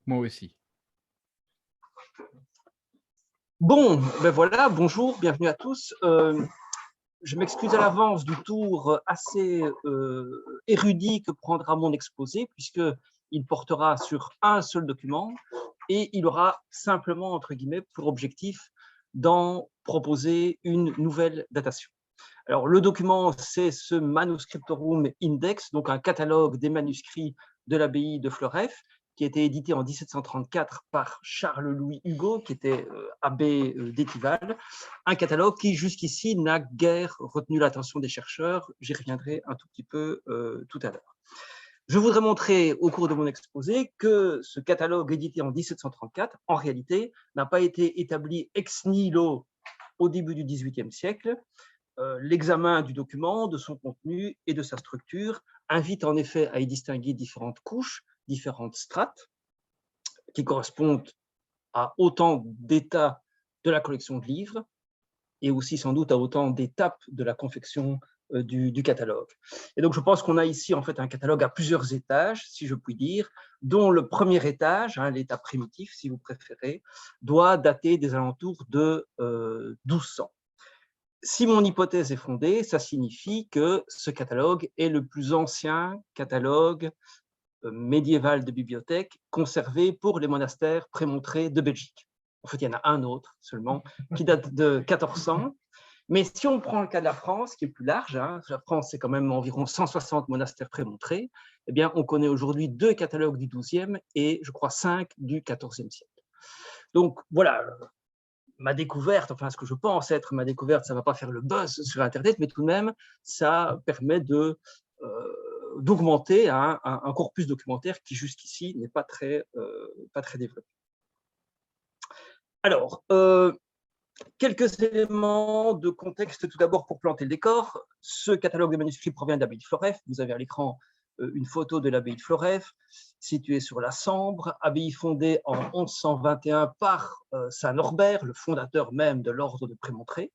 Moi aussi. Bon, ben voilà, bonjour, bienvenue à tous. Je m'excuse à l'avance du tour assez érudit que prendra mon exposé, puisqu'il portera sur un seul document et il aura simplement, entre guillemets, pour objectif d'en proposer une nouvelle datation. Alors, le document, c'est ce Manuscriptorum Index, donc un catalogue des manuscrits de l'abbaye de Floreffe, qui a été édité en 1734 par Charles-Louis Hugo, qui était abbé d'Étival, un catalogue qui jusqu'ici n'a guère retenu l'attention des chercheurs. J'y reviendrai un tout petit peu tout à l'heure. Je voudrais montrer au cours de mon exposé que ce catalogue édité en 1734, en réalité, n'a pas été établi ex nihilo au début du XVIIIe siècle. L'examen du document, de son contenu et de sa structure invite en effet à y distinguer différentes couches, différentes strates, qui correspondent à autant d'états de la collection de livres et aussi sans doute à autant d'étapes de la confection du catalogue. Et donc je pense qu'on a ici en fait un catalogue à plusieurs étages, si je puis dire, dont le premier étage, l'état primitif si vous préférez, doit dater des alentours de 1200. Si mon hypothèse est fondée, ça signifie que ce catalogue est le plus ancien catalogue médiéval de bibliothèque conservé pour les monastères prémontrés de Belgique. En fait, il y en a un autre seulement qui date de 1400. Mais si on prend le cas de la France, qui est plus large, la France, c'est quand même environ 160 monastères prémontrés, eh bien, on connaît aujourd'hui 2 catalogues du XIIe et, je crois, 5 du XIVe siècle. Donc, voilà, ma découverte, enfin ce que je pense être ma découverte, ça ne va pas faire le buzz sur Internet, mais tout de même, ça permet d'augmenter un corpus documentaire qui jusqu'ici n'est pas très développé. Alors, quelques éléments de contexte tout d'abord pour planter le décor. Ce catalogue de manuscrits provient de l'abbaye de Floreffe. Vous avez à l'écran une photo de l'abbaye de Floreffe, située sur la Sambre, abbaye fondée en 1121 par saint Norbert, le fondateur même de l'ordre de Prémontré.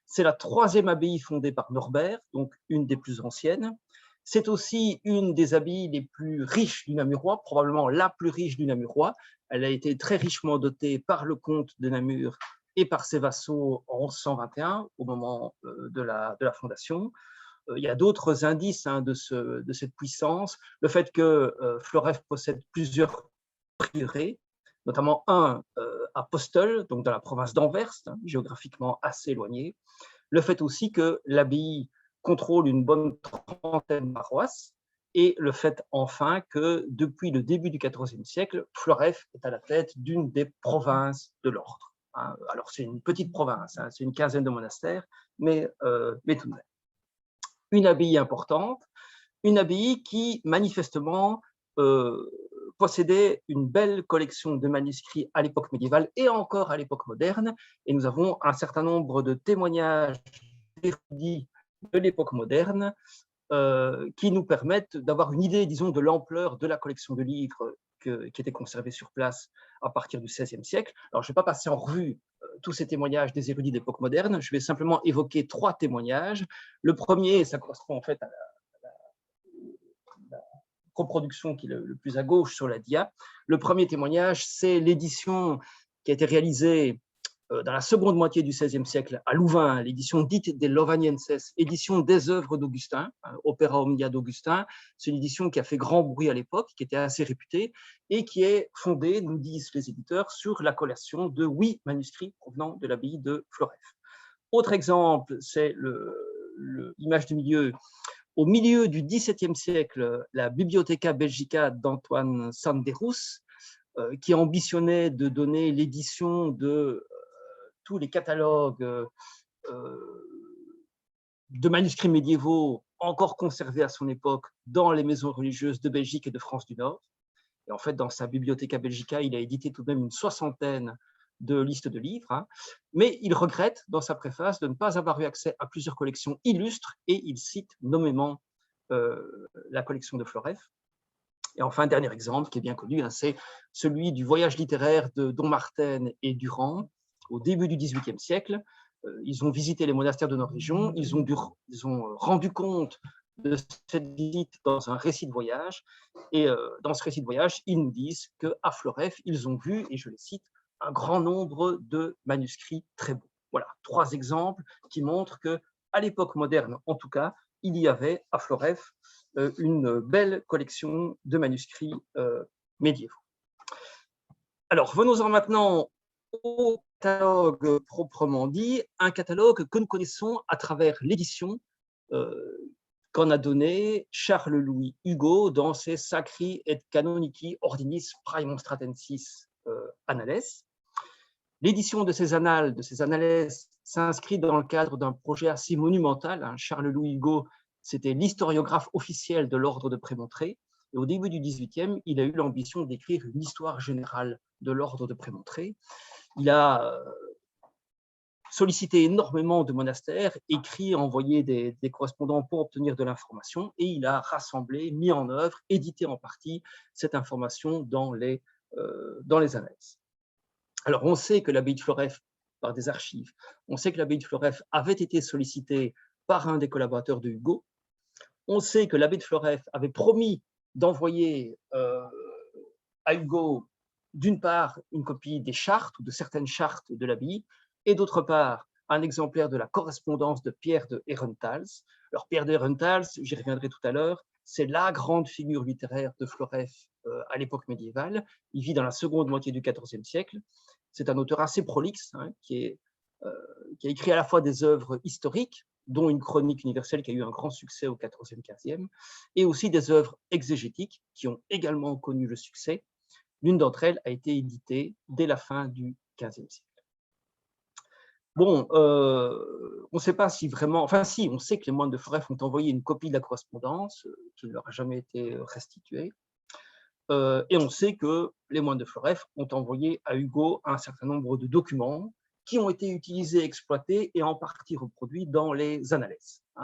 C'est la 3e abbaye fondée par Norbert, donc une des plus anciennes. C'est aussi une des abbayes les plus riches du Namurois, probablement la plus riche du Namurois. Elle a été très richement dotée par le comte de Namur et par ses vassaux en 1121, au moment de la fondation. Il y a d'autres indices de cette puissance. Le fait que Floreffe possède plusieurs prieurés, notamment un à Postel, donc dans la province d'Anvers, géographiquement assez éloigné. Le fait aussi que l'abbaye contrôle une bonne trentaine de paroisses, et le fait enfin que depuis le début du XIVe siècle, Floreffe est à la tête d'une des provinces de l'ordre. Alors c'est une petite province, c'est une quinzaine de monastères, mais tout de même. Une abbaye importante, une abbaye qui manifestement possédait une belle collection de manuscrits à l'époque médiévale et encore à l'époque moderne, et nous avons un certain nombre de témoignages d'érudits de l'époque moderne qui nous permettent d'avoir une idée, disons, de l'ampleur de la collection de livres qui était conservée sur place à partir du XVIe siècle. Alors, je ne vais pas passer en revue tous ces témoignages des érudits d'époque moderne, je vais simplement évoquer 3 témoignages. Le premier, ça correspond en fait à la reproduction qui est le plus à gauche sur la dia. Le premier témoignage, c'est l'édition qui a été réalisée dans la seconde moitié du XVIe siècle à Louvain, l'édition dite des Lovanienses, édition des œuvres d'Augustin, Opera Omnia d'Augustin. C'est une édition qui a fait grand bruit à l'époque, qui était assez réputée et qui est fondée, nous disent les éditeurs, sur la collation de 8 manuscrits provenant de l'abbaye de Floreffe. Autre exemple, c'est l'image du milieu. Au milieu du XVIIe siècle, la Bibliotheca Belgica d'Antoine Sanderus, qui ambitionnait de donner l'édition de tous les catalogues de manuscrits médiévaux encore conservés à son époque dans les maisons religieuses de Belgique et de France du Nord. Et en fait, dans sa Bibliotheca Belgica, il a édité tout de même une 60aine de listes de livres, mais il regrette dans sa préface de ne pas avoir eu accès à plusieurs collections illustres, et il cite nommément la collection de Floreffe. Et enfin, dernier exemple qui est bien connu, c'est celui du voyage littéraire de Dommartin et Durand au début du XVIIIe siècle. Ils ont visité les monastères de notre région, ils ont rendu compte de cette visite dans un récit de voyage. Et dans ce récit de voyage, ils nous disent qu'à Floreffe, ils ont vu, et je les cite, un grand nombre de manuscrits très beaux. Voilà, 3 exemples qui montrent qu'à l'époque moderne, en tout cas, il y avait à Floreffe une belle collection de manuscrits médiévaux. Alors, venons-en maintenant au catalogue proprement dit, un catalogue que nous connaissons à travers l'édition qu'en a donné Charles-Louis Hugo dans ses Sacri et Canonici Ordinis Praemonstratensis Annales. L'édition de ces annales s'inscrit dans le cadre d'un projet assez monumental. Charles-Louis Hugo, c'était l'historiographe officiel de l'ordre de Prémontré. Et au début du XVIIIe, il a eu l'ambition d'écrire une histoire générale de l'ordre de Prémontré. Il a sollicité énormément de monastères, écrit, envoyé des correspondants pour obtenir de l'information, et il a rassemblé, mis en œuvre, édité en partie cette information dans les annales. Alors, on sait que l'abbaye de Floreffe, par des archives, on sait que l'abbaye de Floreffe avait été sollicitée par un des collaborateurs de Hugo. On sait que l'abbaye de Floreffe avait promis d'envoyer à Hugo, d'une part, une copie des chartes ou de certaines chartes de l'abbaye, et d'autre part, un exemplaire de la correspondance de Pierre de Herentals. Alors, Pierre de Herentals, j'y reviendrai tout à l'heure, c'est la grande figure littéraire de Floreffe à l'époque médiévale. Il vit dans la seconde moitié du XIVe siècle. C'est un auteur assez prolixe qui a écrit à la fois des œuvres historiques, dont une chronique universelle qui a eu un grand succès au XIVe, XVe, et aussi des œuvres exégétiques qui ont également connu le succès. L'une d'entre elles a été éditée dès la fin du XVe siècle. Bon, on ne sait pas si vraiment, enfin si, on sait que les moines de Floreffe ont envoyé une copie de la correspondance qui ne leur a jamais été restituée. Et on sait que les moines de Floreffe ont envoyé à Hugo un certain nombre de documents qui ont été utilisés, exploités et en partie reproduits dans les annales.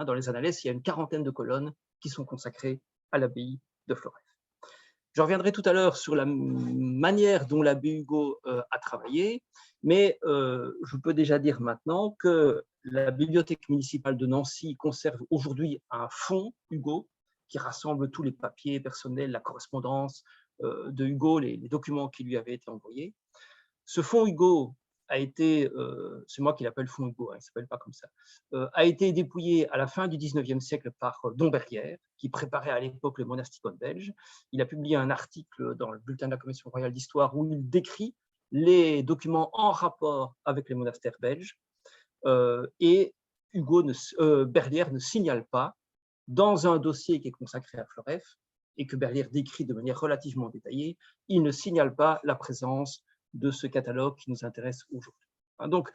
Dans les annales, il y a une quarantaine de colonnes qui sont consacrées à l'abbaye de Floreffe. Je reviendrai tout à l'heure sur la manière dont l'abbé Hugo a travaillé, mais je peux déjà dire maintenant que la bibliothèque municipale de Nancy conserve aujourd'hui un fonds Hugo qui rassemble tous les papiers personnels, la correspondance de Hugo, les documents qui lui avaient été envoyés. Ce fonds Hugo a été, c'est moi qui l'appelle fonds Hugo, il ne s'appelle pas comme ça, a été dépouillé à la fin du XIXe siècle par Domberrière, qui préparait à l'époque le monasticon belge. Il a publié un article dans le bulletin de la Commission royale d'histoire où il décrit les documents en rapport avec les monastères belges, et Berlière ne signale pas dans un dossier qui est consacré à Floreffe et que Berlière décrit de manière relativement détaillée, il ne signale pas la présence de ce catalogue qui nous intéresse aujourd'hui. Donc,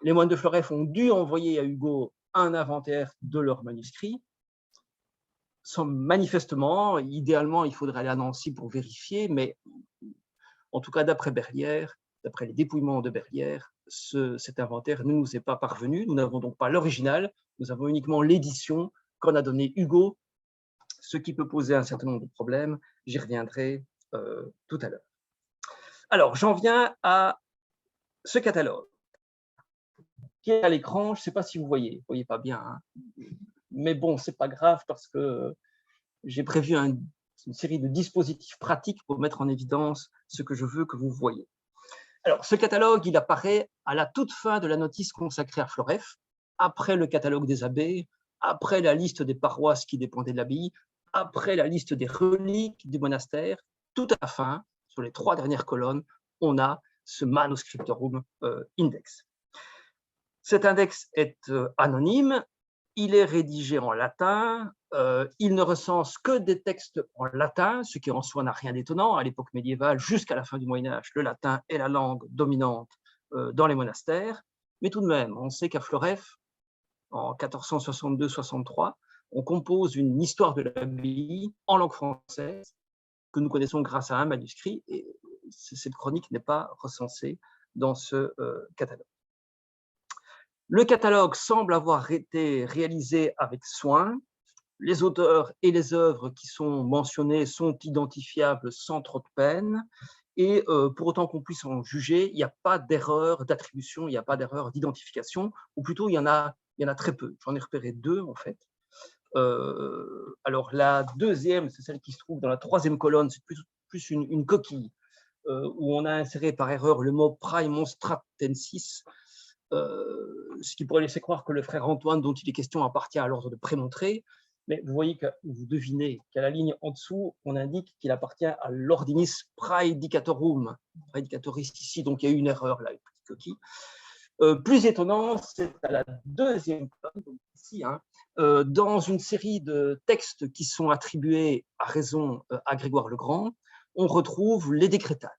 les moines de Floreffe ont dû envoyer à Hugo un inventaire de leurs manuscrits. Manifestement, idéalement, il faudrait aller à Nancy pour vérifier, mais en tout cas, d'après Berlière, d'après les dépouillements de Berlière, cet inventaire ne nous est pas parvenu. Nous n'avons donc pas l'original, nous avons uniquement l'édition qu'en a donné Hugo, ce qui peut poser un certain nombre de problèmes. J'y reviendrai tout à l'heure. Alors, j'en viens à ce catalogue qui est à l'écran. Je ne sais pas si vous voyez pas bien, hein. Mais bon, ce n'est pas grave parce que j'ai prévu une série de dispositifs pratiques pour mettre en évidence ce que je veux que vous voyez. Alors, ce catalogue, il apparaît à la toute fin de la notice consacrée à Floreffe, après le catalogue des abbés, après la liste des paroisses qui dépendaient de l'abbaye, après la liste des reliques du monastère. Tout à la fin, sur les 3 dernières colonnes, on a ce manuscriptorum index. Cet index est anonyme, il est rédigé en latin, il ne recense que des textes en latin, ce qui en soi n'a rien d'étonnant. À l'époque médiévale, jusqu'à la fin du Moyen-Âge, le latin est la langue dominante dans les monastères. Mais tout de même, on sait qu'à Floreffe, en 1462-63, on compose une histoire de l'abbaye en langue française que nous connaissons grâce à un manuscrit, et cette chronique n'est pas recensée dans ce catalogue. Le catalogue semble avoir été réalisé avec soin. Les auteurs et les œuvres qui sont mentionnées sont identifiables sans trop de peine. Et pour autant qu'on puisse en juger, il n'y a pas d'erreur d'attribution, il n'y a pas d'erreur d'identification, ou plutôt il y en a très peu. J'en ai repéré 2 en fait. Alors, la deuxième, c'est celle qui se trouve dans la troisième colonne, c'est plus une coquille où on a inséré par erreur le mot Praemonstratensis, ce qui pourrait laisser croire que le frère Antoine, dont il est question, appartient à l'ordre de Prémontré. Mais vous voyez que vous devinez qu'à la ligne en dessous, on indique qu'il appartient à l'ordinis praedicatorum, praedicatoris ici, donc il y a eu une erreur là, une petite coquille. Plus étonnant, c'est à la deuxième colonne, donc ici, dans une série de textes qui sont attribués à raison à Grégoire le Grand, on retrouve les décrétales.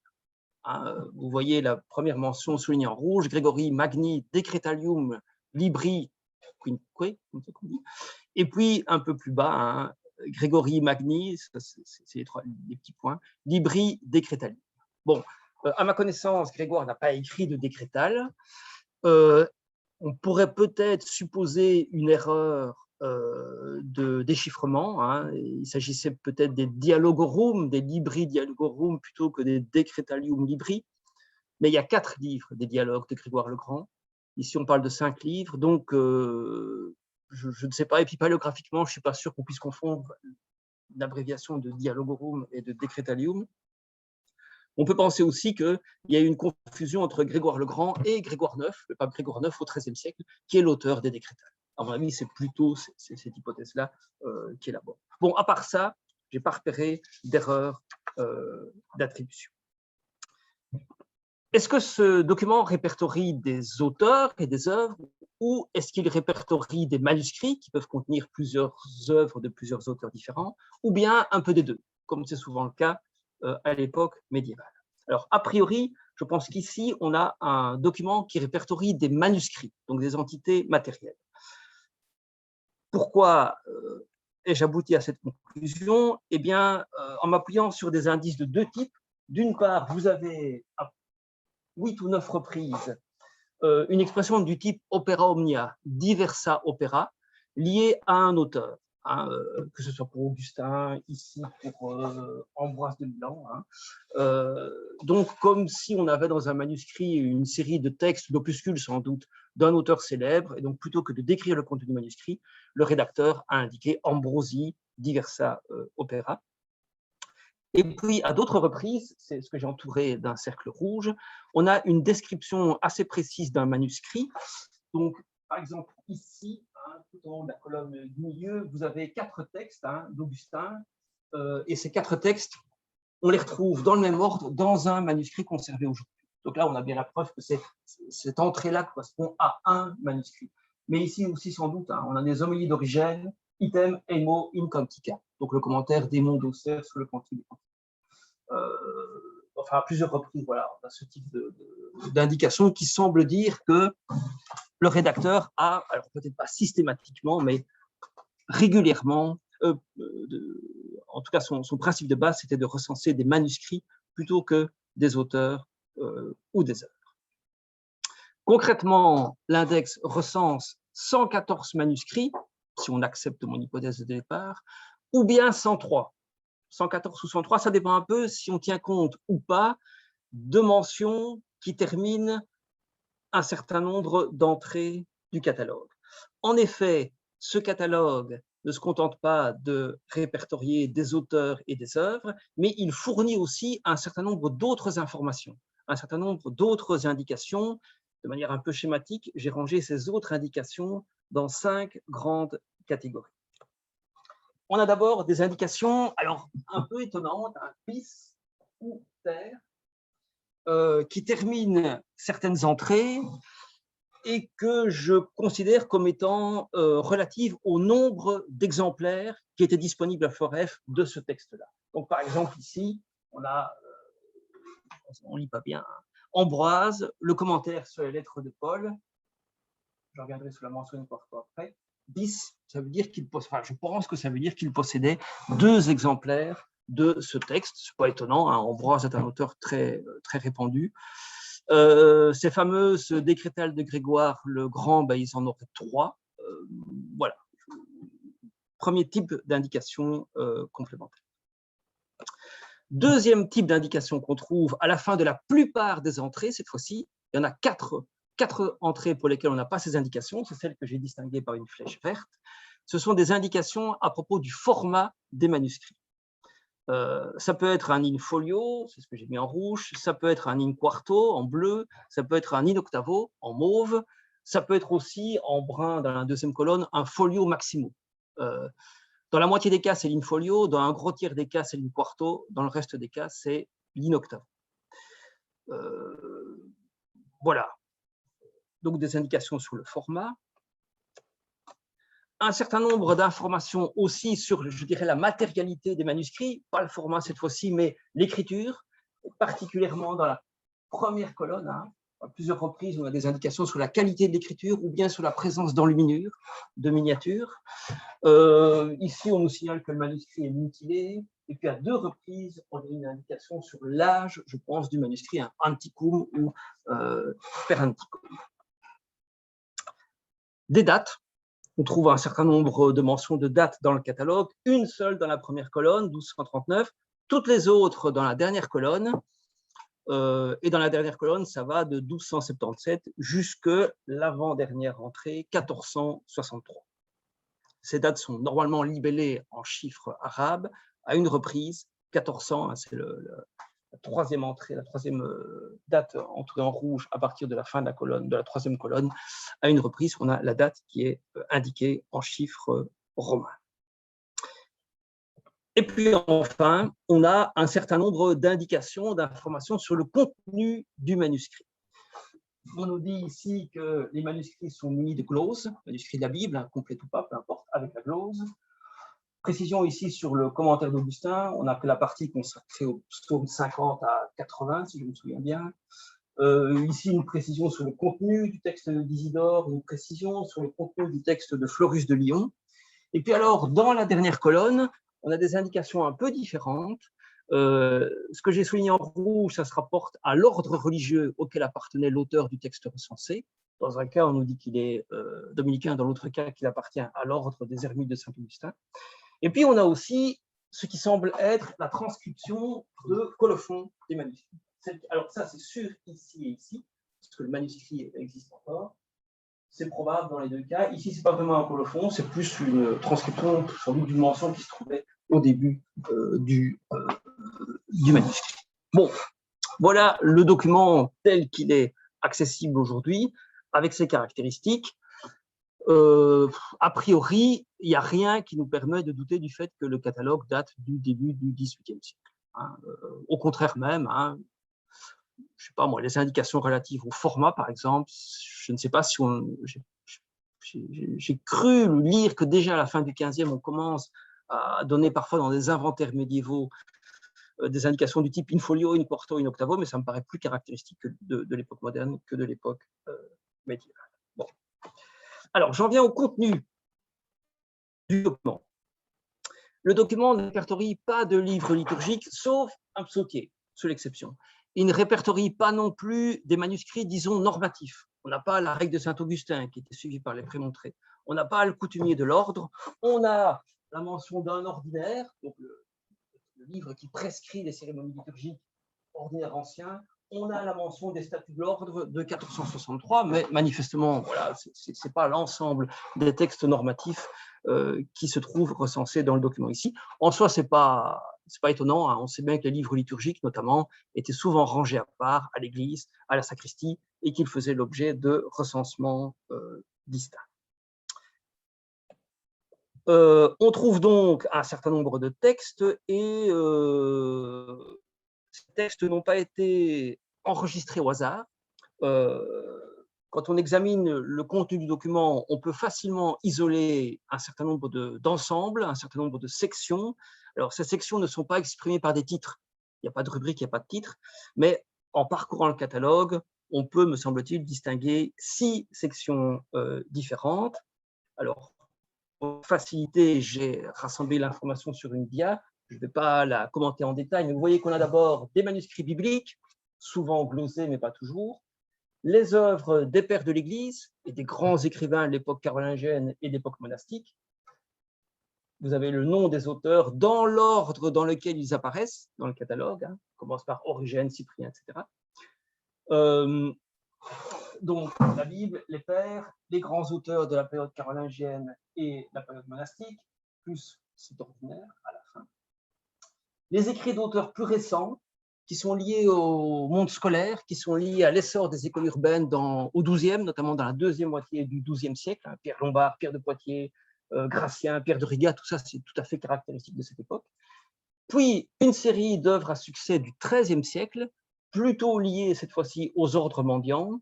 Vous voyez la première mention soulignée en rouge, Grégory Magni Decretalium Libri Quinque, et puis un peu plus bas, Grégory Magni, c'est les petits points, Libri Decretalium. Bon, à ma connaissance, Grégoire n'a pas écrit de décrétale. On pourrait peut-être supposer une erreur de déchiffrement. Il s'agissait peut-être des dialogorum, des libri dialogorum plutôt que des decretalium libri. Mais il y a 4 livres des dialogues de Grégoire le Grand. Ici, on parle de 5 livres. Donc, je ne sais pas, épipalographiquement, je ne suis pas sûr qu'on puisse confondre l'abréviation de dialogorum et de decretalium. On peut penser aussi qu'il y a eu une confusion entre Grégoire le Grand et Grégoire IX, le pape Grégoire IX au XIIIe siècle, qui est l'auteur des décrétales. À mon avis, c'est plutôt cette hypothèse-là qui est la bonne. Bon, à part ça, je n'ai pas repéré d'erreur d'attribution. Est-ce que ce document répertorie des auteurs et des œuvres, ou est-ce qu'il répertorie des manuscrits qui peuvent contenir plusieurs œuvres de plusieurs auteurs différents, ou bien un peu des deux, comme c'est souvent le cas à l'époque médiévale? Alors, a priori, je pense qu'ici, on a un document qui répertorie des manuscrits, donc des entités matérielles. Pourquoi ai-je abouti à cette conclusion? Eh bien, en m'appuyant sur des indices de 2 types. D'une part, vous avez à 8 ou 9 reprises une expression du type opera omnia, diversa opera, liée à un auteur. Que ce soit pour Augustin, ici pour Ambroise de Milan. Donc, comme si on avait dans un manuscrit une série de textes, d'opuscules sans doute, d'un auteur célèbre, et donc plutôt que de décrire le contenu du manuscrit, le rédacteur a indiqué Ambrosi diversa opera. Et puis, à d'autres reprises, c'est ce que j'ai entouré d'un cercle rouge, on a une description assez précise d'un manuscrit. Donc, par exemple, ici, tout en haut de la colonne du milieu, vous avez 4 textes d'Augustin, et ces 4 textes, on les retrouve dans le même ordre dans un manuscrit conservé aujourd'hui. Donc là, on a bien la preuve que cette entrée-là correspond à un manuscrit. Mais ici aussi, sans doute, on a des homélies d'Origène, item emo in cantica, donc le commentaire d'Aimon d'Auxerre sur le Cantique des Cantiques. Enfin, à plusieurs reprises, voilà, on a ce type d'indication qui semble dire que le rédacteur a, alors peut-être pas systématiquement, mais régulièrement, en tout cas son principe de base, c'était de recenser des manuscrits plutôt que des auteurs ou des œuvres. Concrètement, l'index recense 114 manuscrits, si on accepte mon hypothèse de départ, ou bien 103. 114 ou 103, ça dépend un peu si on tient compte ou pas de mentions qui terminent un certain nombre d'entrées du catalogue. En effet, ce catalogue ne se contente pas de répertorier des auteurs et des œuvres, mais il fournit aussi un certain nombre d'autres informations, un certain nombre d'autres indications. De manière un peu schématique, j'ai rangé ces autres indications dans 5 grandes catégories. On a d'abord des indications, alors un peu étonnantes, bis ou ter, qui terminent certaines entrées et que je considère comme étant relatives au nombre d'exemplaires qui étaient disponibles à Floref de ce texte-là. Donc, par exemple, ici, on a, on ne lit pas bien, Ambroise, le commentaire sur les lettres de Paul, je reviendrai sur la mention une fois après, bis, ça veut dire qu'il possédait, enfin, je pense que ça veut dire qu'il possédait 2 exemplaires de ce texte. Ce n'est pas étonnant, Ambroise est un auteur très, très répandu. Ces fameuses décrétales de Grégoire le Grand, ils en auraient 3. Voilà. Premier type d'indication complémentaire. Deuxième type d'indication qu'on trouve à la fin de la plupart des entrées, cette fois-ci, il y en a 4 entrées pour lesquelles on n'a pas ces indications, c'est celles que j'ai distinguées par une flèche verte. ce sont des indications à propos du format des manuscrits. Ça peut être un in-folio, c'est ce que j'ai mis en rouge, ça peut être un in-quarto en bleu, ça peut être un in-octavo en mauve, ça peut être aussi en brun dans la deuxième colonne, un folio maximo. Dans la moitié des cas, c'est l'in-folio, dans un gros tiers des cas, c'est l'in-quarto, dans le reste des cas, c'est l'in-octavo. Voilà. Donc des indications sur le format. Un certain nombre d'informations aussi sur, je dirais, la matérialité des manuscrits, pas le format cette fois-ci, mais l'écriture, particulièrement dans la première colonne. À plusieurs reprises, on a des indications sur la qualité de l'écriture ou bien sur la présence d'enluminures, de miniatures. Ici, on nous signale que le manuscrit est mutilé. Et puis, à 2 reprises, on a une indication sur l'âge, je pense, du manuscrit, un antiquum ou per antiquum. Des dates. On trouve un certain nombre de mentions de dates dans le catalogue, une seule dans la première colonne, 1239, toutes les autres dans la dernière colonne. Et dans la dernière colonne, ça va de 1277 jusque l'avant-dernière entrée, 1463. Ces dates sont normalement libellées en chiffres arabes, à une reprise, 1400, c'est la troisième entrée, la troisième date entrée en rouge à partir de la fin de la colonne, de la troisième colonne, à une reprise, on a la date qui est indiquée en chiffres romains. Et puis enfin, on a un certain nombre d'indications, d'informations sur le contenu du manuscrit. On nous dit ici que les manuscrits sont munis de gloses, manuscrits de la Bible, complète ou pas, peu importe, avec la glose. Précision ici sur le commentaire d'Augustin, on a pris la partie consacrée au psaume 50 à 80, si je me souviens bien. Ici, une précision sur le contenu du texte d'Isidore, une précision sur le contenu du texte de Florus de Lyon. Et puis alors, dans la dernière colonne, on a des indications un peu différentes. Ce que j'ai souligné en rouge, ça se rapporte à l'ordre religieux auquel appartenait l'auteur du texte recensé. Dans un cas, on nous dit qu'il est dominicain, dans l'autre cas, qu'il appartient à l'ordre des ermites de Saint-Augustin. Et puis, on a aussi ce qui semble être la transcription de colophon des manuscrits. Alors ça, c'est sûr ici et ici, parce que le manuscrit existe encore. C'est probable dans les 2 cas. Ici, ce n'est pas vraiment un colophon, c'est plus une transcription, sans doute d'une mention qui se trouvait au début du manuscrit. Bon, voilà le document tel qu'il est accessible aujourd'hui, avec ses caractéristiques. A priori, il n'y a rien qui nous permet de douter du fait que le catalogue date du début du XVIIIe siècle. Au contraire même, je ne sais pas moi, les indications relatives au format, par exemple, je ne sais pas si j'ai cru lire que déjà à la fin du XVe, on commence à donner parfois dans des inventaires médiévaux des indications du type in-folio, in-quarto, in-octavo, mais ça me paraît plus caractéristique de l'époque moderne que de l'époque médiévale. Bon. Alors, j'en viens au contenu du document. Le document ne répertorie pas de livres liturgiques, sauf un psautier, seule exception. Il ne répertorie pas non plus des manuscrits, disons, normatifs. On n'a pas la règle de Saint-Augustin, qui était suivie par les prémontrés. On n'a pas le coutumier de l'ordre. On a la mention d'un ordinaire, donc le livre qui prescrit les cérémonies liturgiques ordinaires anciens. On a la mention des statuts de l'ordre de 1463, mais manifestement, voilà, ce n'est pas l'ensemble des textes normatifs qui se trouvent recensés dans le document ici. En soi, ce n'est pas étonnant, hein. On sait bien que les livres liturgiques, notamment, étaient souvent rangés à part, à l'église, à la sacristie, et qu'ils faisaient l'objet de recensements distincts. On trouve donc un certain nombre de textes et ces textes n'ont pas été enregistrés au hasard. Quand on examine le contenu du document, on peut facilement isoler un certain nombre d'ensembles, un certain nombre de sections. Alors, ces sections ne sont pas exprimées par des titres. Il n'y a pas de rubrique, il n'y a pas de titre. Mais en parcourant le catalogue, on peut, me semble-t-il, distinguer 6 sections différentes. Alors, pour faciliter, j'ai rassemblé l'information sur une dia. Je ne vais pas la commenter en détail, mais vous voyez qu'on a d'abord des manuscrits bibliques, souvent glosés, mais pas toujours, les œuvres des pères de l'Église et des grands écrivains de l'époque carolingienne et d'époque monastique. Vous avez le nom des auteurs dans l'ordre dans lequel ils apparaissent dans le catalogue, hein. On commence par Origène, Cyprien, etc. donc la Bible, les pères, les grands auteurs de la période carolingienne et la période monastique, plus c'est ordinaire à la fin. Les écrits d'auteurs plus récents, qui sont liés au monde scolaire, qui sont liés à l'essor des écoles urbaines au XIIe, notamment dans la deuxième moitié du XIIe siècle, hein, Pierre Lombard, Pierre de Poitiers, Gratien, Pierre de Riga, tout ça c'est tout à fait caractéristique de cette époque. Puis une série d'œuvres à succès du XIIIe siècle, plutôt liées cette fois-ci aux ordres mendiants,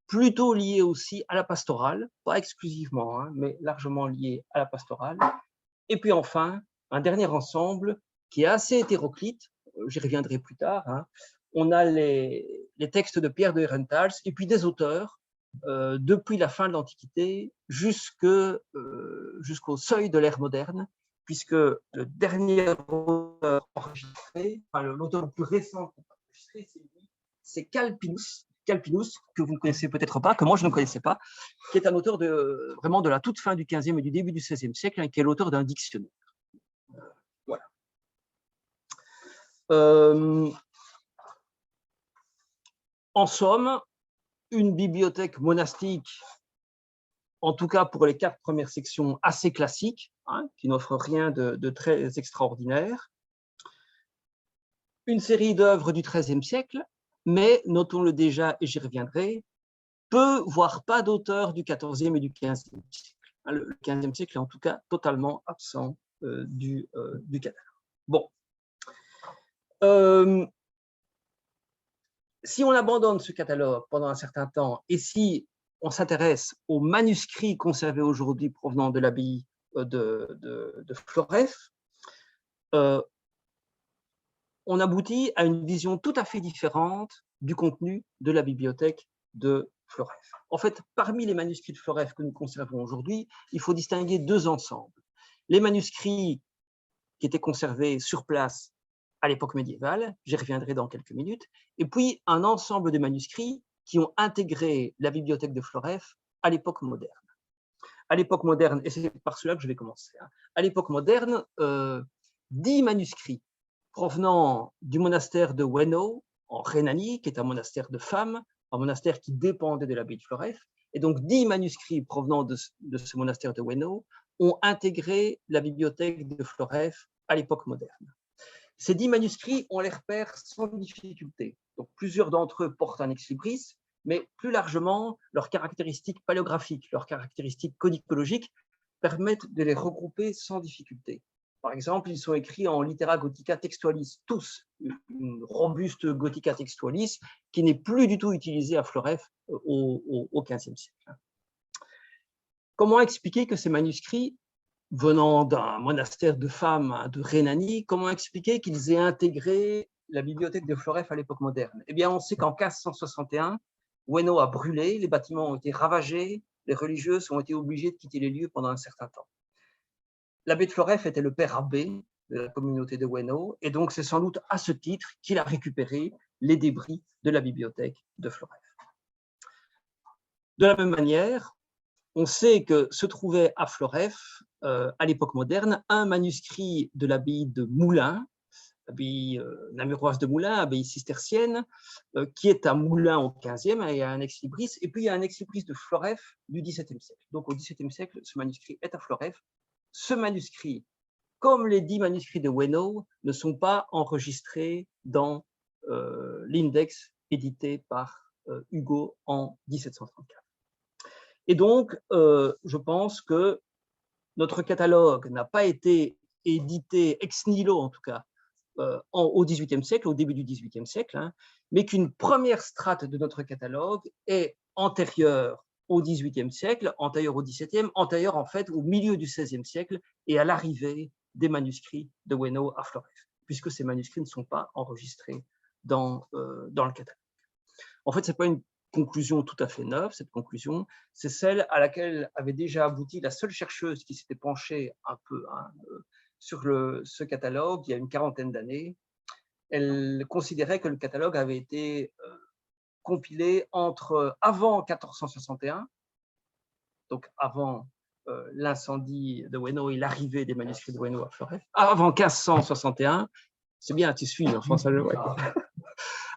plutôt liées aussi à la pastorale, pas exclusivement, hein, mais largement liées à la pastorale. Et puis enfin, un dernier ensemble qui est assez hétéroclite, j'y reviendrai plus tard. Hein. On a les textes de Pierre de Herentals et puis des auteurs depuis la fin de l'Antiquité jusqu'au seuil de l'ère moderne, puisque le dernier auteur enregistré, enfin, l'auteur le plus récent enregistré, c'est Calpinus, que vous ne connaissez peut-être pas, que moi je ne connaissais pas, qui est un auteur vraiment de la toute fin du XVe et du début du XVIe siècle, hein, qui est l'auteur d'un dictionnaire. Voilà. En somme, une bibliothèque monastique, en tout cas pour les 4 premières sections, assez classique, hein, qui n'offre rien de très extraordinaire. Une série d'œuvres du XIIIe siècle, mais notons-le déjà, et j'y reviendrai, peu, voire pas d'auteurs du XIVe et du XVe siècle. Le XVe siècle est en tout cas totalement absent du catalogue. Bon. Si on abandonne ce catalogue pendant un certain temps et si on s'intéresse aux manuscrits conservés aujourd'hui provenant de l'abbaye de Floreffe, on aboutit à une vision tout à fait différente du contenu de la bibliothèque de Floreffe. En fait, parmi les manuscrits de Floreffe que nous conservons aujourd'hui, il faut distinguer 2 ensembles. Les manuscrits qui étaient conservés sur place à l'époque médiévale, j'y reviendrai dans quelques minutes, et puis un ensemble de manuscrits qui ont intégré la bibliothèque de Floreffe à l'époque moderne. À l'époque moderne, et c'est par cela que je vais commencer, hein, à l'époque moderne, 10 manuscrits provenant du monastère de Wenno, en Rhénanie, qui est un monastère de femmes, un monastère qui dépendait de l'abbaye de Floreffe, et donc 10 manuscrits provenant de ce monastère de Wenno ont intégré la bibliothèque de Floreffe à l'époque moderne. Ces 10 manuscrits, on les repère sans difficulté. Donc, plusieurs d'entre eux portent un ex-libris, mais plus largement, leurs caractéristiques paléographiques, leurs caractéristiques codicologiques permettent de les regrouper sans difficulté. Par exemple, ils sont écrits en litera gothica textualis, tous, une robuste gothica textualis qui n'est plus du tout utilisée à Floreffe au XVe siècle. Comment expliquer que ces manuscrits, venant d'un monastère de femmes de Rhénanie, comment expliquer qu'ils aient intégré la bibliothèque de Floreffe à l'époque moderne? Eh bien, on sait qu'en 1561, Wenno a brûlé, les bâtiments ont été ravagés, les religieuses ont été obligées de quitter les lieux pendant un certain temps. L'abbé de Floreffe était le père abbé de la communauté de Wenno, et donc c'est sans doute à ce titre qu'il a récupéré les débris de la bibliothèque de Floreffe. De la même manière, on sait que se trouvait à Floreffe, à l'époque moderne, un manuscrit de l'abbaye de Moulins, l'abbaye namuroise de Moulins, abbaye cistercienne, qui est à Moulins au XVe, et il y a un ex-libris, et puis il y a un ex-libris de Floreffe du XVIIe siècle. Donc au XVIIe siècle, ce manuscrit est à Floreffe. Ce manuscrit, comme les 10 manuscrits de Wenno, ne sont pas enregistrés dans l'index édité par Hugo en 1734. Et donc, je pense que notre catalogue n'a pas été édité ex nihilo, en tout cas, au XVIIIe siècle, au début du XVIIIe siècle, hein, mais qu'une première strate de notre catalogue est antérieure au XVIIIe siècle, antérieure au XVIIe, antérieure en fait au milieu du XVIe siècle et à l'arrivée des manuscrits de Wenno à Floreffe, puisque ces manuscrits ne sont pas enregistrés dans le catalogue. En fait, ce n'est pas une conclusion tout à fait neuve, cette conclusion, c'est celle à laquelle avait déjà abouti la seule chercheuse qui s'était penchée un peu sur ce catalogue il y a une quarantaine d'années. Elle considérait que le catalogue avait été compilé avant 1461, donc avant l'incendie de Wenno et l'arrivée des manuscrits de Wenno à Floreffe, avant 1561, c'est bien, tu suis, enfin, ça, ouais.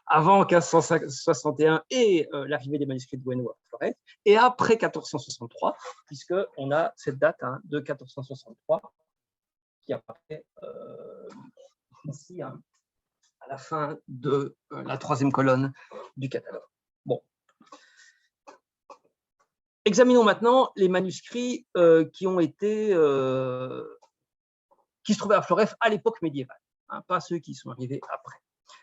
avant 1561 et l'arrivée des manuscrits de Bueno à Florès, et après 1463, puisqu'on a cette date de 1463 qui apparaît ici, à la fin de la troisième colonne du catalogue. Bon. Examinons maintenant les manuscrits qui se trouvaient à Florès à l'époque médiévale, pas ceux qui sont arrivés après.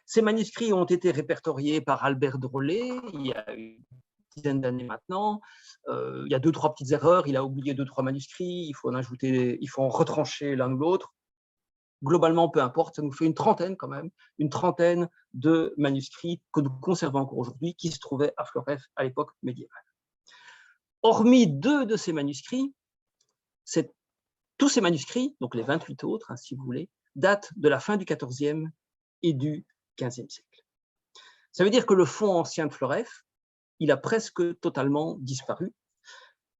Ces manuscrits ont été répertoriés par Albert de Rollet il y a une dizaine d'années maintenant. Il y a 2-3 petites erreurs, il a oublié 2-3 manuscrits, il faut en retrancher l'un ou l'autre. Globalement, peu importe, ça nous fait une trentaine quand même, une trentaine de manuscrits que nous conservons encore aujourd'hui, qui se trouvaient à Florès à l'époque médiévale. Hormis 2 de ces manuscrits, tous ces manuscrits, donc les 28 autres, si vous voulez, datent de la fin du XIVe et du XVe siècle. Ça veut dire que le fonds ancien de Florès, il a presque totalement disparu.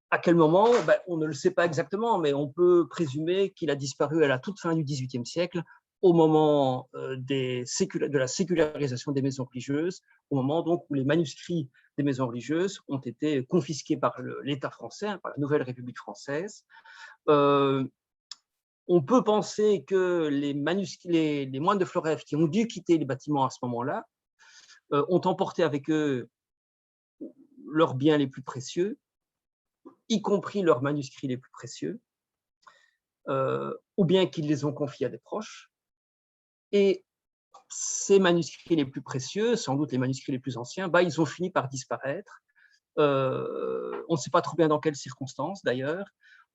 À quel moment? On ne le sait pas exactement, mais on peut présumer qu'il a disparu à la toute fin du XVIIIe siècle, au moment de la sécularisation des maisons religieuses, au moment donc où les manuscrits des maisons religieuses ont été confisqués par l'État français, par la Nouvelle République française. On peut penser que les moines de Florès qui ont dû quitter les bâtiments à ce moment-là ont emporté avec eux leurs biens les plus précieux, y compris leurs manuscrits les plus précieux, ou bien qu'ils les ont confiés à des proches. Et ces manuscrits les plus précieux, sans doute les manuscrits les plus anciens, ils ont fini par disparaître. On ne sait pas trop bien dans quelles circonstances, d'ailleurs.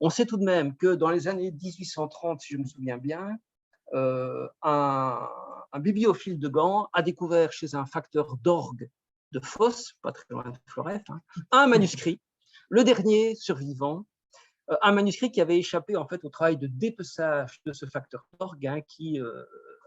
On sait tout de même que dans les années 1830, si je me souviens bien, un bibliophile de Gand a découvert chez un facteur d'orgue de Fosse, pas très loin de Florès, un manuscrit, le dernier survivant, un manuscrit qui avait échappé en fait au travail de dépeçage de ce facteur d'orgue qui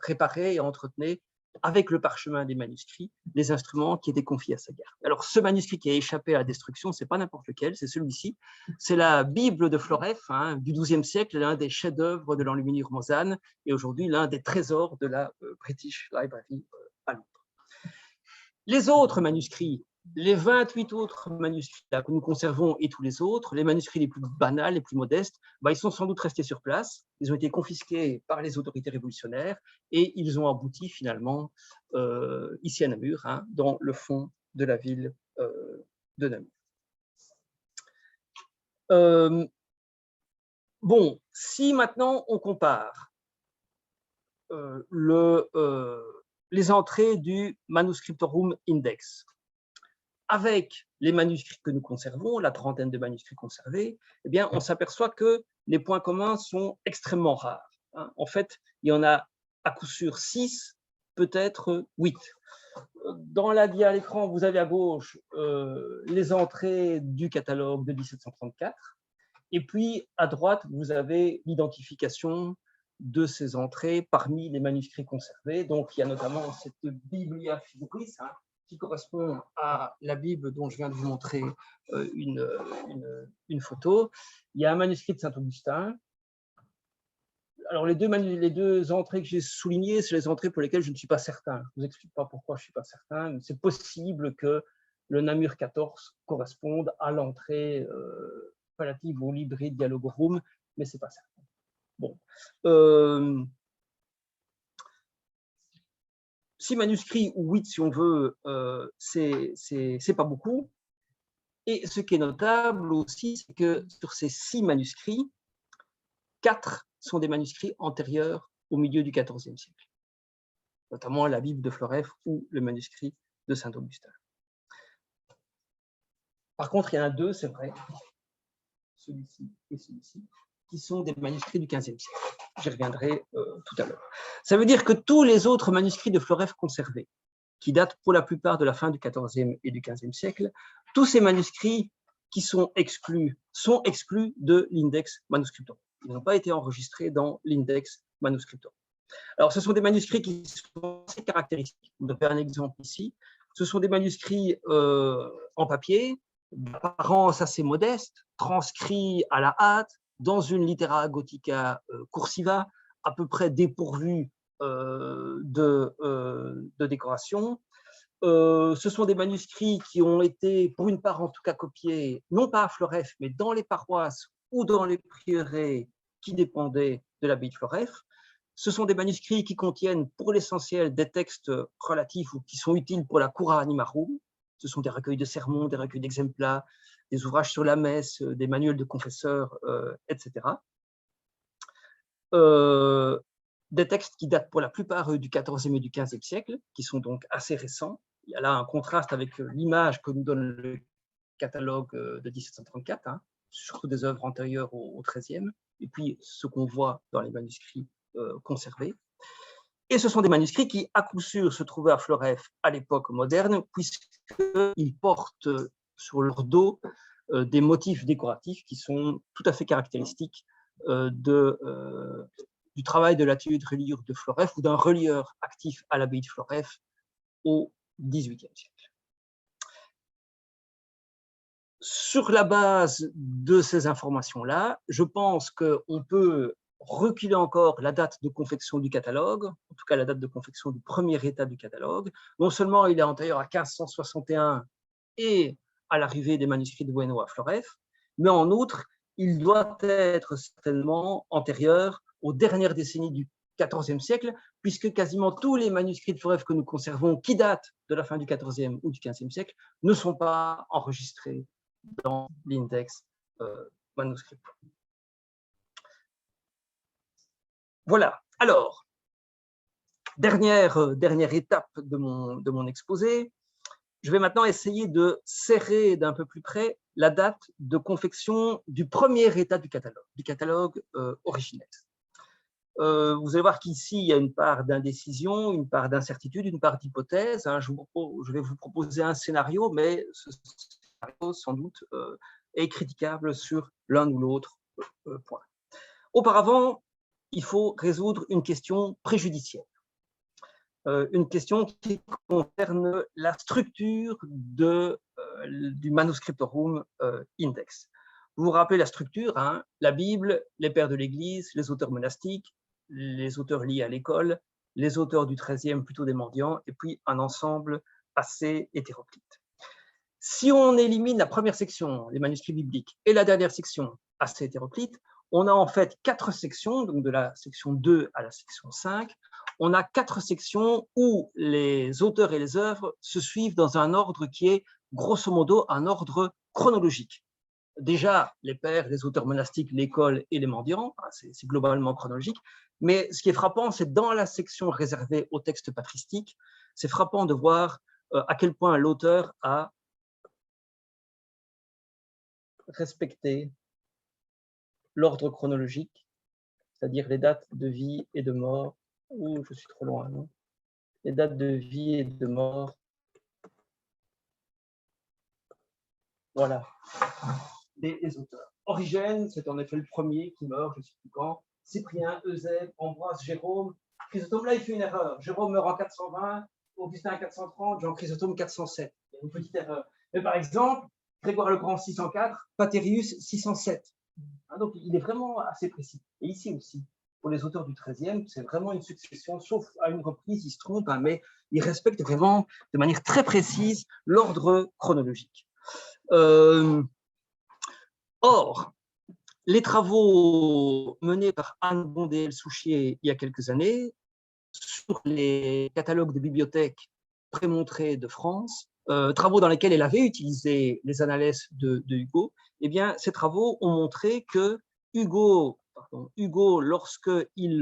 réparait et entretenait avec le parchemin des manuscrits les instruments qui étaient confiés à sa garde. Alors ce manuscrit qui a échappé à la destruction, c'est pas n'importe lequel, c'est celui-ci, c'est la Bible de Florès du XIIe siècle, l'un des chefs-d'œuvre de l'enluminure-Mozanne et aujourd'hui l'un des trésors de la British Library à Londres. Les autres manuscrits, les 28 autres manuscrits que nous conservons et tous les autres, les manuscrits les plus banals, les plus modestes, ils sont sans doute restés sur place, ils ont été confisqués par les autorités révolutionnaires et ils ont abouti finalement ici à Namur, dans le fond de la ville de Namur. Bon, si maintenant on compare les entrées du Manuscriptorum Index avec les manuscrits que nous conservons, la trentaine de manuscrits conservés, eh bien, on s'aperçoit que les points communs sont extrêmement rares. En fait, il y en a à coup sûr 6, peut-être 8. Dans la dia à l'écran, vous avez à gauche les entrées du catalogue de 1734, et puis à droite, vous avez l'identification de ces entrées parmi les manuscrits conservés. Donc, il y a notamment cette Biblia Figuris, qui correspond à la Bible dont je viens de vous montrer une photo. Il y a un manuscrit de Saint-Augustin. Alors, les deux entrées que j'ai soulignées, c'est les entrées pour lesquelles je ne suis pas certain. Je ne vous explique pas pourquoi je ne suis pas certain. C'est possible que le Namur 14 corresponde à l'entrée relative au Libri Dialogorum, mais ce n'est pas certain. Bon. 6 manuscrits ou 8 si on veut, c'est pas beaucoup. Et ce qui est notable aussi, c'est que sur ces 6 manuscrits, 4 sont des manuscrits antérieurs au milieu du XIVe siècle, notamment la Bible de Florès ou le manuscrit de Saint-Augustin. Par contre, il y en a 2, c'est vrai, celui-ci et celui-ci, qui sont des manuscrits du XVe siècle. J'y reviendrai tout à l'heure. Ça veut dire que tous les autres manuscrits de Florès conservés, qui datent pour la plupart de la fin du XIVe et du XVe siècle, tous ces manuscrits qui sont exclus de l'index manuscriptorum. Ils n'ont pas été enregistrés dans l'index manuscriptorum. Alors, ce sont des manuscrits qui sont assez caractéristiques. Vous avez un exemple ici. Ce sont des manuscrits en papier, d'apparence assez modeste, transcrits à la hâte, dans une litera gothica cursiva, à peu près dépourvue de décoration. Ce sont des manuscrits qui ont été, pour une part en tout cas, copiés, non pas à Floreffe, mais dans les paroisses ou dans les prieurés qui dépendaient de l'abbaye de Floreffe. Ce sont des manuscrits qui contiennent pour l'essentiel des textes relatifs ou qui sont utiles pour la cura animarum. Ce sont des recueils de sermons, des recueils d'exemplats, des ouvrages sur la messe, des manuels de confesseurs, etc. Des textes qui datent pour la plupart du XIVe et du XVe siècle, qui sont donc assez récents. Il y a là un contraste avec l'image que nous donne le catalogue de 1734, hein, surtout des œuvres antérieures au XIIIe, et puis ce qu'on voit dans les manuscrits conservés. Et ce sont des manuscrits qui, à coup sûr, se trouvaient à Floreffe à l'époque moderne, puisqu'ils portent sur leur dos des motifs décoratifs qui sont tout à fait caractéristiques du travail de l'atelier de reliure de Floreffe ou d'un relieur actif à l'abbaye de Floreffe au XVIIIe siècle. Sur la base de ces informations-là, je pense qu'on peut reculer encore la date de confection du catalogue, en tout cas la date de confection du premier état du catalogue. Non seulement il est antérieur à 1561 et à l'arrivée des manuscrits de Bueno à Floreffe, mais en outre, il doit être certainement antérieur aux dernières décennies du XIVe siècle, puisque quasiment tous les manuscrits de Floreffe que nous conservons, qui datent de la fin du XIVe ou du XVe siècle, ne sont pas enregistrés dans l'index manuscrit. Voilà. Alors, dernière étape de mon exposé, je vais maintenant essayer de serrer d'un peu plus près la date de confection du premier état du catalogue originel. Vous allez voir qu'ici, il y a une part d'indécision, une part d'incertitude, une part d'hypothèse. Hein. Je vais vous proposer un scénario, mais ce scénario, sans doute, est critiquable sur l'un ou l'autre point. Auparavant, il faut résoudre une question préjudicielle, une question qui concerne la structure du Manuscriptorum Index. Vous vous rappelez la structure, hein, la Bible, les pères de l'Église, les auteurs monastiques, les auteurs liés à l'école, les auteurs du XIIIe, plutôt des mendiants, et puis un ensemble assez hétéroclite. Si on élimine la première section, les manuscrits bibliques, et la dernière section, assez hétéroclite, on a en fait 4 sections, donc de la section 2 à la section 5, on a 4 sections où les auteurs et les œuvres se suivent dans un ordre qui est grosso modo un ordre chronologique. Déjà, les pères, les auteurs monastiques, l'école et les mendiants, c'est globalement chronologique, mais ce qui est frappant, c'est dans la section réservée au texte patristique, c'est frappant de voir à quel point l'auteur a respecté l'ordre chronologique, c'est-à-dire les dates de vie et de mort. Ouh, je suis trop loin, non? Les dates de vie et de mort. Voilà. Les auteurs. Origène, c'est en effet le premier qui meurt, je ne sais plus quand. Cyprien, Eusèbe, Ambroise, Jérôme. Chrysostome, là, il fait une erreur. Jérôme meurt en 420, Augustin 430, Jean Chrysostome 407. Il y a une petite erreur. Mais par exemple, Grégoire le Grand 604, Patérius 607. Hein, donc, il est vraiment assez précis. Et ici aussi, pour les auteurs du XIIIe, c'est vraiment une succession, sauf à une reprise, il se trompe, hein, mais il respecte vraiment de manière très précise l'ordre chronologique. Or, les travaux menés par Anne Bondel-Souchier il y a quelques années sur les catalogues de bibliothèques prémontrés de France, travaux dans lesquels elle avait utilisé les annales de Hugo, eh bien, ces travaux ont montré que Hugo lorsqu'il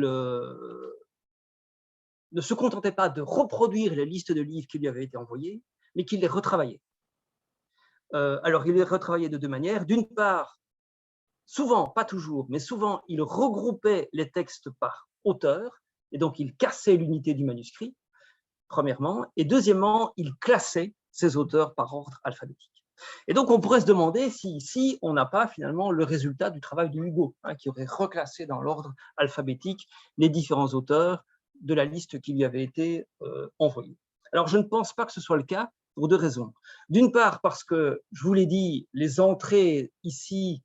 ne se contentait pas de reproduire les listes de livres qui lui avaient été envoyés, mais qu'il les retravaillait. Alors, il les retravaillait de 2 manières. D'une part, souvent, pas toujours, mais souvent, il regroupait les textes par auteur, et donc il cassait l'unité du manuscrit, premièrement, et deuxièmement, il classait ces auteurs par ordre alphabétique. Et donc, on pourrait se demander si ici, on n'a pas finalement le résultat du travail de Hugo, hein, qui aurait reclassé dans l'ordre alphabétique les différents auteurs de la liste qui lui avait été envoyée. Alors, je ne pense pas que ce soit le cas pour 2 raisons. D'une part, parce que, je vous l'ai dit, les entrées ici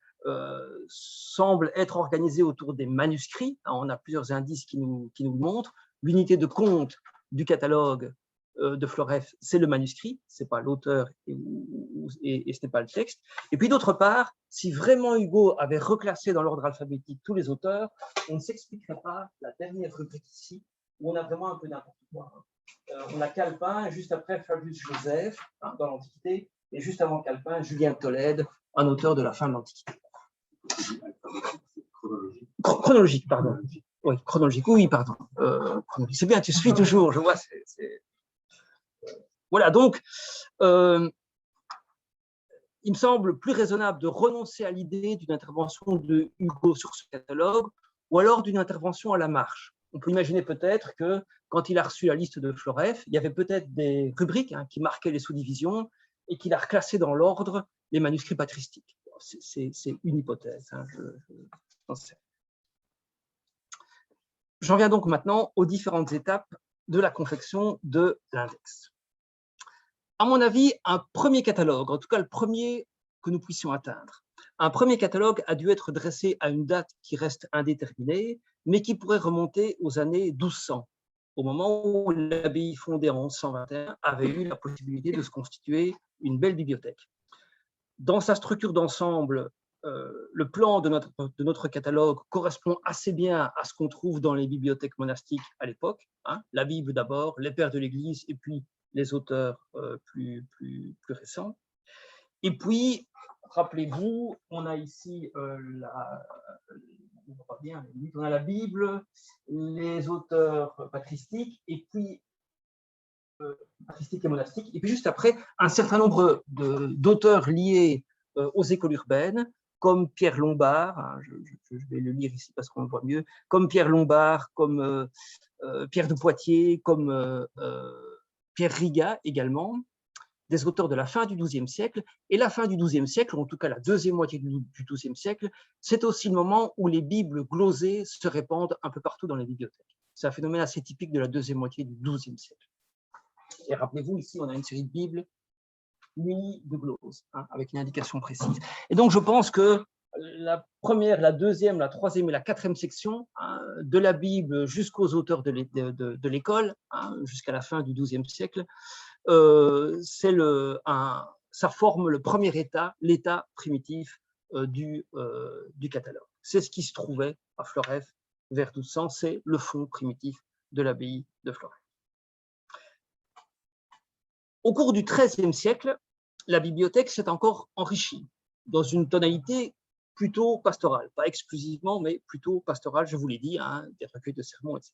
semblent être organisées autour des manuscrits. On a plusieurs indices qui nous le montrent. L'unité de compte du catalogue de Floref, c'est le manuscrit, ce n'est pas l'auteur et ce n'est pas le texte. Et puis d'autre part, si vraiment Hugo avait reclassé dans l'ordre alphabétique tous les auteurs, on ne s'expliquerait pas la dernière rubrique ici, où on a vraiment un peu n'importe quoi. On a Calpin, juste après Flavius Joseph, dans l'Antiquité, et juste avant Calpin, Julien de Tolède, un auteur de la fin de l'Antiquité. Chronologique, pardon. Oui, chronologique, oui, pardon. C'est bien, tu suis toujours, je vois. Voilà, donc, il me semble plus raisonnable de renoncer à l'idée d'une intervention de Hugo sur ce catalogue, ou alors d'une intervention à la marge. On peut imaginer peut-être que quand il a reçu la liste de Floref, il y avait peut-être des rubriques qui marquaient les sous-divisions et qu'il a reclassé dans l'ordre les manuscrits patristiques. C'est une hypothèse, j'en sais. J'en viens donc maintenant aux différentes étapes de la confection de l'index. À mon avis, un premier catalogue, en tout cas le premier que nous puissions atteindre, un premier catalogue a dû être dressé à une date qui reste indéterminée, mais qui pourrait remonter aux années 1200, au moment où l'abbaye fondée en 1121 avait eu la possibilité de se constituer une belle bibliothèque. Dans sa structure d'ensemble, le plan de notre catalogue correspond assez bien à ce qu'on trouve dans les bibliothèques monastiques à l'époque. La Bible d'abord, les pères de l'Église et puis les auteurs plus récents. Et puis, rappelez-vous, on a ici on a la Bible, les auteurs patristiques et puis patristique et monastique, et puis juste après, un certain nombre d'auteurs liés aux écoles urbaines, comme Pierre Lombard, je vais le lire ici parce qu'on le voit mieux, comme Pierre Lombard, comme Pierre de Poitiers, comme Pierre Riga également, des auteurs de la fin du XIIe siècle. Et la fin du XIIe siècle, ou en tout cas la deuxième moitié du XIIe siècle, c'est aussi le moment où les Bibles glosées se répandent un peu partout dans les bibliothèques. C'est un phénomène assez typique de la deuxième moitié du XIIe siècle. Et rappelez-vous, ici, on a une série de Bibles munies de gloses, avec une indication précise. Et donc, je pense que la première, la deuxième, la troisième et la quatrième section de la Bible jusqu'aux auteurs de l'école, jusqu'à la fin du XIIe siècle, ça forme le premier état, l'état primitif du catalogue. C'est ce qui se trouvait à Floref vers 1200, c'est le fond primitif de l'abbaye de Floref. Au cours du XIIIe siècle, la bibliothèque s'est encore enrichie dans une tonalité plutôt pastorale, pas exclusivement, mais plutôt pastorale, je vous l'ai dit, des recueils de sermons, etc.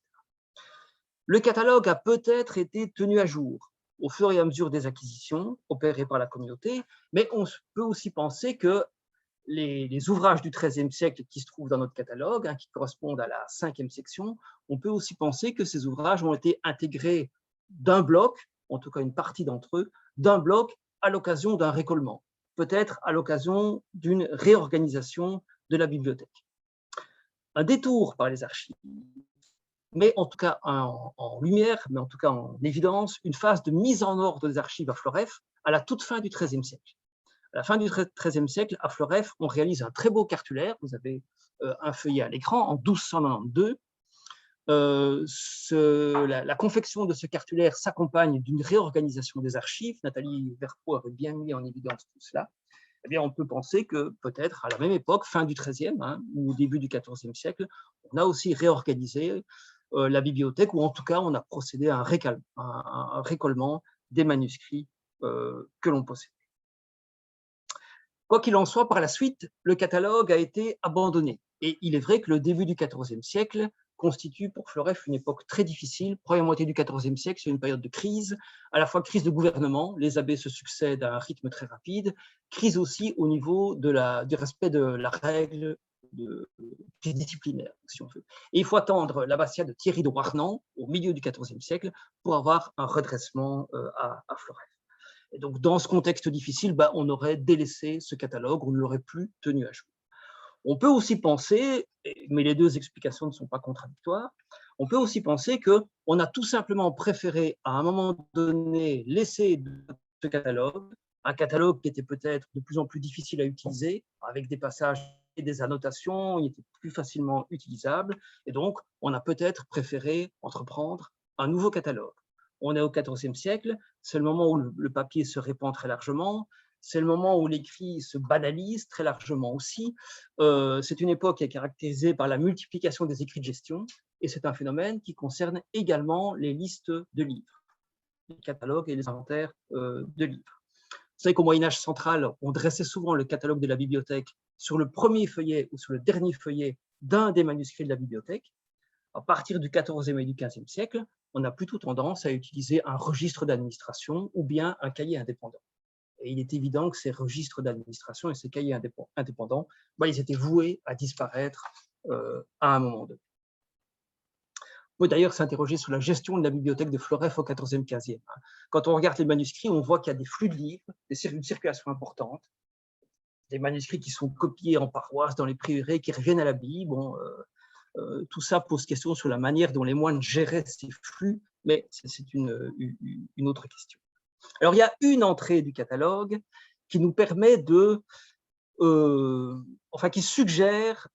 Le catalogue a peut-être été tenu à jour au fur et à mesure des acquisitions opérées par la communauté, mais on peut aussi penser que les ouvrages du XIIIe siècle qui se trouvent dans notre catalogue, qui correspondent à la 5e section, on peut aussi penser que ces ouvrages ont été intégrés d'un bloc, en tout cas une partie d'entre eux, d'un bloc à l'occasion d'un récolement, peut-être à l'occasion d'une réorganisation de la bibliothèque. Un détour par les archives, mais en tout cas en lumière, mais en tout cas en évidence, une phase de mise en ordre des archives à Floref à la toute fin du XIIIe siècle. À la fin du XIIIe siècle, à Floref, on réalise un très beau cartulaire. Vous avez un feuillet à l'écran en 1292. La confection de ce cartulaire s'accompagne d'une réorganisation des archives. Nathalie Verpeau avait bien mis en évidence tout cela. Eh bien, on peut penser que peut-être à la même époque, fin du XIIIe ou au début du XIVe siècle, on a aussi réorganisé la bibliothèque, ou en tout cas, on a procédé à un récollement des manuscrits que l'on possède. Quoi qu'il en soit, par la suite, le catalogue a été abandonné. Et il est vrai que le début du XIVe siècle constitue pour Floref une époque très difficile. Première moitié du XIVe siècle, c'est une période de crise, à la fois crise de gouvernement, les abbés se succèdent à un rythme très rapide, crise aussi au niveau du respect de la règle disciplinaire, si on veut. Et il faut attendre l'abbatiat de Thierry de Warnant, au milieu du XIVe siècle, pour avoir un redressement à Floref. Et donc, dans ce contexte difficile, on aurait délaissé ce catalogue, on ne l'aurait plus tenu à jour. On peut aussi penser, mais les deux explications ne sont pas contradictoires, on peut aussi penser qu'on a tout simplement préféré, à un moment donné, laisser ce catalogue, un catalogue qui était peut-être de plus en plus difficile à utiliser, avec des passages et des annotations, il était plus facilement utilisable, et donc on a peut-être préféré entreprendre un nouveau catalogue. On est au XIVe siècle, c'est le moment où le papier se répand très largement, c'est le moment où l'écrit se banalise très largement aussi. C'est une époque qui est caractérisée par la multiplication des écrits de gestion, et c'est un phénomène qui concerne également les listes de livres, les catalogues et les inventaires de livres. Vous savez qu'au Moyen-Âge central, on dressait souvent le catalogue de la bibliothèque sur le premier feuillet ou sur le dernier feuillet d'un des manuscrits de la bibliothèque. À partir du XIVe et du XVe siècle, on a plutôt tendance à utiliser un registre d'administration ou bien un cahier indépendant. Et il est évident que ces registres d'administration et ces cahiers indépendants, ils étaient voués à disparaître à un moment donné. On peut d'ailleurs s'interroger sur la gestion de la bibliothèque de Floreffe au XIVe, XVe. Quand on regarde les manuscrits, on voit qu'il y a des flux de livres, une circulation importante, des manuscrits qui sont copiés en paroisse, dans les prieurés, qui reviennent à l'abbaye. Bon, tout ça pose question sur la manière dont les moines géraient ces flux, mais c'est une autre question. Alors, il y a une entrée du catalogue qui nous permet de, qui suggère,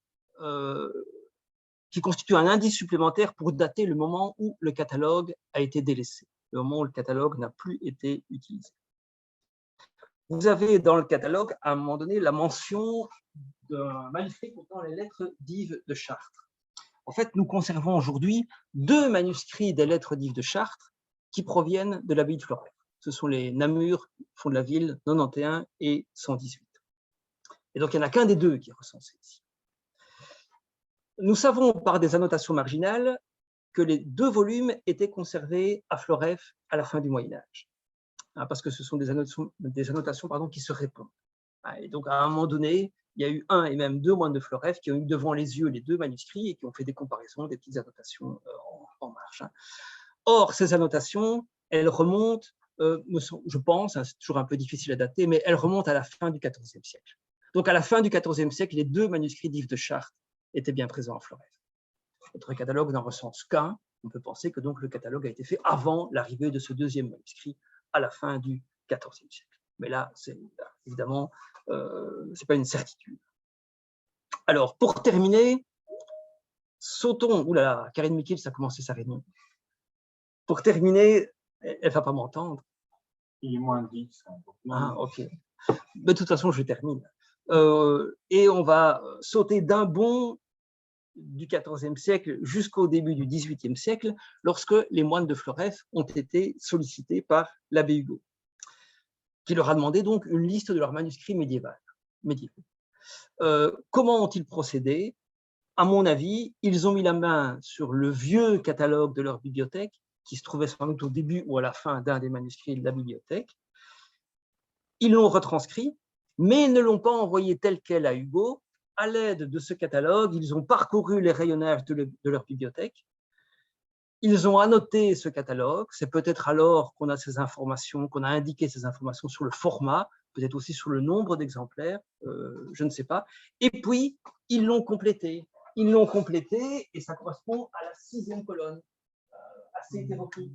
qui constitue un indice supplémentaire pour dater le moment où le catalogue a été délaissé, le moment où le catalogue n'a plus été utilisé. Vous avez dans le catalogue, à un moment donné, la mention d'un manuscrit contenant les lettres d'Yves de Chartres. En fait, nous conservons aujourd'hui 2 manuscrits des lettres d'Yves de Chartres qui proviennent de l'abbaye de Floreffe. Ce sont les Namur, Fonds de la Ville, 91 et 118. Et donc, il n'y en a qu'un des 2 qui est recensé ici. Nous savons par des annotations marginales que les 2 volumes étaient conservés à Floreffe à la fin du Moyen-Âge, parce que ce sont des annotations qui se répondent. Et donc, à un moment donné, il y a eu 1 et même 2 moines de Floreffe qui ont eu devant les yeux les 2 manuscrits et qui ont fait des comparaisons, des petites annotations en marge. Or, ces annotations, elles remontent, je pense, c'est toujours un peu difficile à dater, mais elles remontent à la fin du XIVe siècle. Donc, à la fin du XIVe siècle, les 2 manuscrits d'Yves de Chartres étaient bien présents à Floreffe. Notre catalogue n'en recense qu'un. On peut penser que donc le catalogue a été fait avant l'arrivée de ce 2e manuscrit à la fin du XIVe siècle. Mais là, évidemment, ce n'est pas une certitude. Alors, pour terminer, sautons. Ouh là là, Karine Mikkels a commencé sa réunion. Pour terminer, elle ne va pas m'entendre. Il est moins 10. Ah, ok. Mais de toute façon, je termine. Et on va sauter d'un bond du XIVe siècle jusqu'au début du XVIIIe siècle, lorsque les moines de Floreffe ont été sollicités par l'abbé Hugo, qui leur a demandé donc une liste de leurs manuscrits médiévaux. Comment ont-ils procédé? À mon avis, ils ont mis la main sur le vieux catalogue de leur bibliothèque, qui se trouvait sans doute au début ou à la fin d'un des manuscrits de la bibliothèque. Ils l'ont retranscrit, mais ils ne l'ont pas envoyé tel quel à Hugo. À l'aide de ce catalogue, ils ont parcouru les rayonnages de leur bibliothèque. Ils ont annoté ce catalogue. C'est peut-être alors qu'on a ces informations, qu'on a indiqué ces informations sur le format, peut-être aussi sur le nombre d'exemplaires, je ne sais pas. Et puis, ils l'ont complété. Ils l'ont complété et ça correspond à la 6e colonne, assez hétéroclite.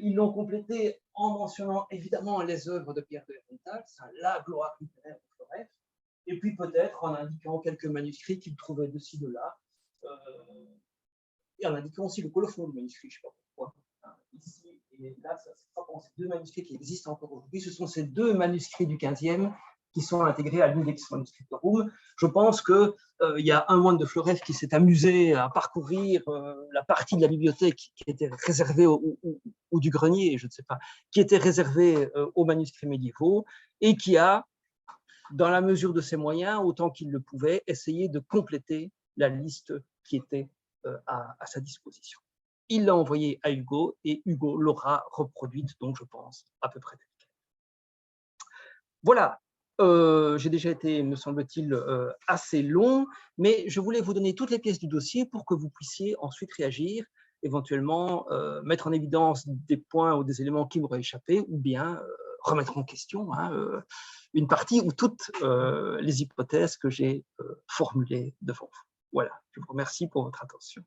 Ils l'ont complété en mentionnant évidemment les œuvres de Pierre de Herentals, la gloire littéraire de Floreffe, et puis peut-être en indiquant quelques manuscrits qu'ils trouvaient de ci, de là, et en indiquant aussi le colophon du manuscrit, je ne sais pas pourquoi. Ici et là, ça se frappant, ces 2 manuscrits qui existent encore aujourd'hui, ce sont ces 2 manuscrits du 15e qui sont intégrés à l'Index Manuscriptorum. Je pense qu'il y a un moine de Floreffe qui s'est amusé à parcourir la partie de la bibliothèque qui était réservée ou du grenier, je ne sais pas, qui était réservée aux manuscrits médiévaux et qui a, dans la mesure de ses moyens, autant qu'il le pouvait, essayé de compléter la liste qui était à sa disposition. Il l'a envoyé à Hugo et Hugo l'aura reproduite, donc je pense, à peu près. Voilà. J'ai déjà été, me semble-t-il, assez long, mais je voulais vous donner toutes les pièces du dossier pour que vous puissiez ensuite réagir, éventuellement mettre en évidence des points ou des éléments qui m'auraient échappé, ou bien remettre en question une partie ou toutes les hypothèses que j'ai formulées devant vous. Voilà, je vous remercie pour votre attention.